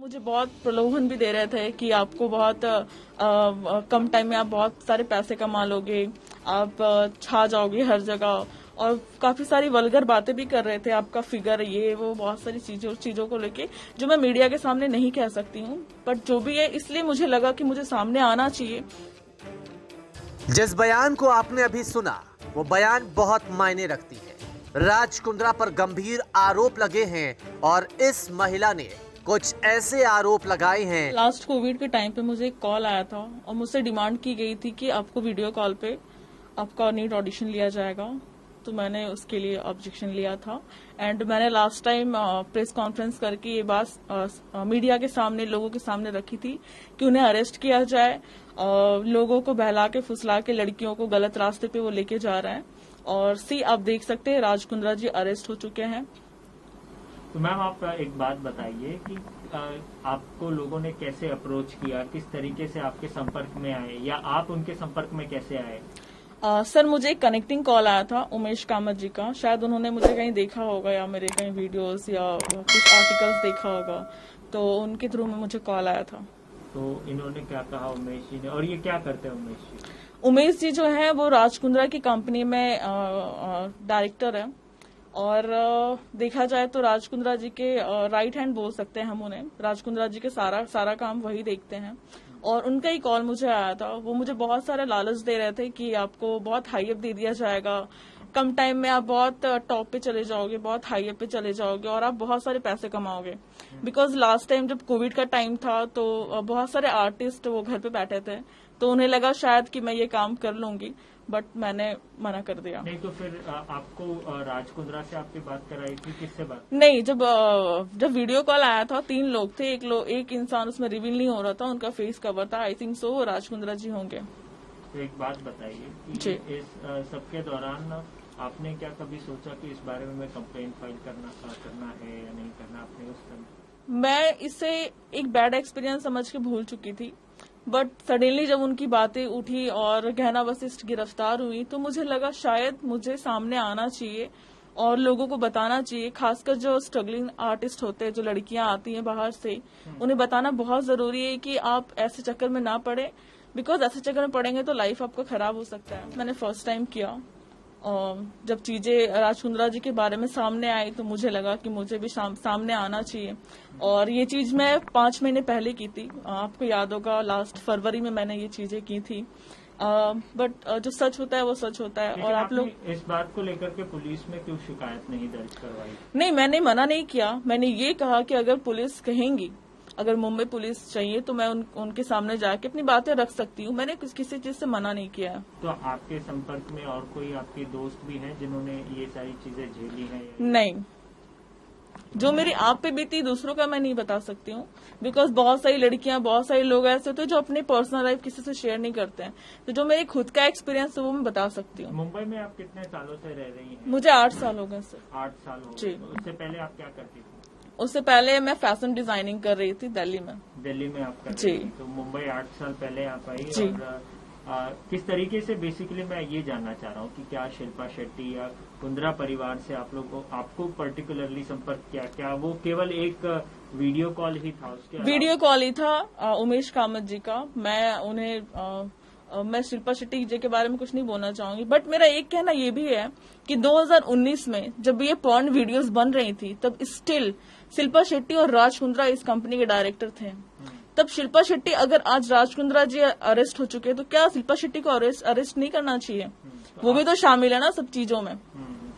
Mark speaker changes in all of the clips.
Speaker 1: मुझे बहुत प्रलोभन भी दे रहे थे कि आपको बहुत कम टाइम में आप बहुत सारे पैसे कमा लोगे, आप छा जाओगे हर जगह, और काफी सारी वल्गर बातें भी कर रहे थे, आपका फिगर ये वो बहुत सारी चीजों को लेके जो मैं मीडिया के सामने नहीं कह सकती हूँ, बट जो भी है इसलिए मुझे लगा कि मुझे सामने आना चाहिए।
Speaker 2: जिस बयान को आपने अभी सुना वो बयान बहुत मायने रखती है। राज कुंद्रा पर गंभीर आरोप लगे हैं और इस महिला ने कुछ ऐसे आरोप लगाए हैं।
Speaker 1: लास्ट कोविड के टाइम पे मुझे एक कॉल आया था और मुझसे डिमांड की गई थी कि आपको वीडियो कॉल पे आपका नीट ऑडिशन लिया जाएगा, तो मैंने उसके लिए ऑब्जेक्शन लिया था। एंड मैंने लास्ट टाइम प्रेस कॉन्फ्रेंस करके ये बात मीडिया के सामने, लोगों के सामने रखी थी कि उन्हें अरेस्ट किया जाए। लोगों को बहला के फुसला के लड़कियों को गलत रास्ते पे वो लेके जा रहे हैं। और आप देख सकते हैं राज कुंद्रा जी अरेस्ट हो चुके हैं।
Speaker 3: तो मैम आप एक बात बताइए कि आपको लोगों ने कैसे अप्रोच किया, किस तरीके से आपके संपर्क में आए, या आप उनके संपर्क में कैसे आए?
Speaker 1: सर मुझे एक कनेक्टिंग कॉल आया था उमेश कामत जी का, शायद उन्होंने मुझे कहीं देखा होगा या मेरे कहीं वीडियोस या कुछ आर्टिकल्स देखा होगा, तो उनके थ्रू में मुझे कॉल आया था।
Speaker 3: तो इन्होंने क्या कहा उमेश जी ने, और ये क्या करते हैं उमेश जी?
Speaker 1: उमेश जी जो है वो राज कुंद्रा की कंपनी में डायरेक्टर है, और देखा जाए तो राज कुंद्रा जी के राइट हैंड बोल सकते हैं हम उन्हें। राज कुंद्रा जी के सारा काम वही देखते हैं, और उनका ही कॉल मुझे आया था। वो मुझे बहुत सारे लालच दे रहे थे कि आपको बहुत हाई अप दे दिया जाएगा, कम टाइम में आप बहुत टॉप पे चले जाओगे, बहुत हाई अप पे चले जाओगे और आप बहुत सारे पैसे कमाओगे। बिकॉज लास्ट टाइम जब कोविड का टाइम था तो बहुत सारे आर्टिस्ट वो घर पे बैठे थे, तो उन्हें लगा शायद कि मैं ये काम कर लूंगी, बट मैंने मना कर दिया।
Speaker 3: नहीं तो फिर आपको राज कुंद्रा से आपकी बात कराई थी, किससे बात?
Speaker 1: नहीं, जब वीडियो कॉल आया था 3 लोग थे, एक इंसान उसमें रिवील नहीं हो रहा था, उनका फेस कवर था, I think so Raj Kundra जी होंगे।
Speaker 3: तो एक बात बताइए कि इस सबके दौरान आपने क्या कभी सोचा कि इस बारे में मैं कंप्लेंट फाइल करना है या नहीं करना? आपने उस समय
Speaker 1: मैं इसे एक बैड एक्सपीरियंस समझ के भूल चुकी थी, बट सडनली जब उनकी बातें उठी और गहना वशिष्ठ गिरफ्तार हुई तो मुझे लगा शायद मुझे सामने आना चाहिए और लोगों को बताना चाहिए, खासकर जो स्ट्रगलिंग आर्टिस्ट होते हैं, जो लड़कियां आती हैं बाहर से, उन्हें बताना बहुत जरूरी है कि आप ऐसे चक्कर में ना पड़े, बिकॉज ऐसे चक्कर में पड़ेंगे तो लाइफ आपका खराब हो सकता है। मैंने फर्स्ट टाइम किया, और जब चीजें राज कुंद्रा जी के बारे में सामने आई तो मुझे लगा कि मुझे भी सामने आना चाहिए। और ये चीज मैं 5 महीने पहले की थी, आपको याद होगा लास्ट फरवरी में मैंने ये चीजें की थी। बट जो सच होता है वो सच होता है। और आप लोग
Speaker 3: इस बात को लेकर के पुलिस में क्यों शिकायत नहीं दर्ज करवाई?
Speaker 1: नहीं, मैंने मना नहीं किया, मैंने ये कहा कि अगर पुलिस कहेंगी, अगर मुंबई पुलिस चाहिए तो मैं उनके सामने जाके अपनी बातें रख सकती हूँ, मैंने किसी चीज से मना नहीं किया।
Speaker 3: तो आपके संपर्क में और कोई आपके दोस्त भी हैं जिन्होंने ये सारी चीजें झेली हैं?
Speaker 1: नहीं, जो मेरी आप पे बीती दूसरों का मैं नहीं बता सकती हूँ, बिकॉज बहुत सारी लड़कियां, बहुत सारे लोग ऐसे होते हैं जो अपने पर्सनल लाइफ किसी से शेयर नहीं करते हैं, तो जो मेरे खुद का एक्सपीरियंस है वो मैं बता सकती हूँ।
Speaker 3: मुंबई में आप कितने सालों से रह रही हैं?
Speaker 1: मुझे 8 साल हो गए सर।
Speaker 3: 8 साल हो
Speaker 1: जी।
Speaker 3: गए। उससे पहले आप क्या करती थी?
Speaker 1: उससे पहले मैं फैशन डिजाइनिंग कर रही थी दिल्ली में।
Speaker 3: दिल्ली में आप कर
Speaker 1: जी।
Speaker 3: रही थी, तो मुंबई 8 साल पहले आप आई।
Speaker 1: जी।
Speaker 3: और किस तरीके से, बेसिकली मैं ये जानना चाह रहा हूँ कि क्या शिल्पा शेट्टी या कुंद्रा परिवार से आप लोग को, आपको पर्टिकुलरली संपर्क किया? क्या वो केवल एक वीडियो कॉल ही था? उसके
Speaker 1: वीडियो कॉल ही था उमेश कामत जी का। मैं उन्हें मैं शिल्पा शेट्टी जी के बारे में कुछ नहीं बोलना चाहूंगी, बट मेरा एक कहना ये भी है कि 2019 में जब ये पॉर्न वीडियोस बन रही थी तब स्टिल शिल्पा शेट्टी और राज कुंद्रा इस कंपनी के डायरेक्टर थे। तब शिल्पा शेट्टी, अगर आज राज कुंद्रा जी अरेस्ट हो चुके तो क्या शिल्पा शेट्टी को अरेस्ट नहीं करना चाहिए? वो भी तो शामिल है ना सब चीजों में।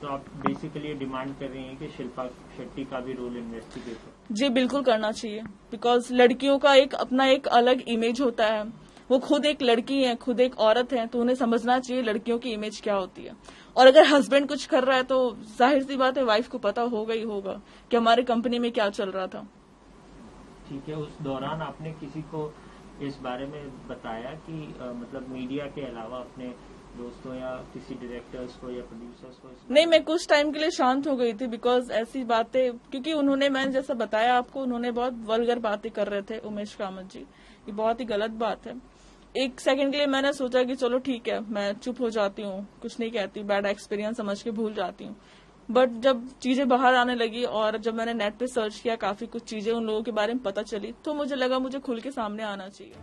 Speaker 3: तो आप बेसिकली डिमांड कर रही हैं कि शिल्पा शेट्टी का भी रोल इन्वेस्टिगेट?
Speaker 1: जी बिल्कुल करना चाहिए, बिकॉज लड़कियों का एक अपना एक अलग इमेज होता है, वो खुद एक लड़की है, खुद एक औरत है, तो उन्हें समझना चाहिए लड़कियों की इमेज क्या होती है। और अगर हस्बैंड कुछ कर रहा है तो जाहिर सी बात है वाइफ को पता होगा ही होगा कि हमारे कंपनी में क्या चल रहा था।
Speaker 3: ठीक है, उस दौरान आपने किसी को इस बारे में बताया कि मतलब मीडिया के अलावा अपने दोस्तों या किसी डायरेक्टर्स को या प्रोड्यूसर्स को?
Speaker 1: नहीं, मैं कुछ टाइम के लिए शांत हो गई थी, बिकॉज ऐसी बातें, क्योंकि उन्होंने, मैंने जैसा बताया आपको, उन्होंने बहुत वल्गर बातें कर रहे थे उमेश कामत जी, ये बहुत ही गलत बात है। एक सेकंड के लिए मैंने सोचा कि चलो ठीक है, मैं चुप हो जाती हूँ, कुछ नहीं कहती, बैड एक्सपीरियंस समझ के भूल जाती हूँ। बट जब चीजें बाहर आने लगी और जब मैंने नेट पे सर्च किया, काफी कुछ चीजें उन लोगों के बारे में पता चली, तो मुझे लगा मुझे खुल के सामने आना चाहिए।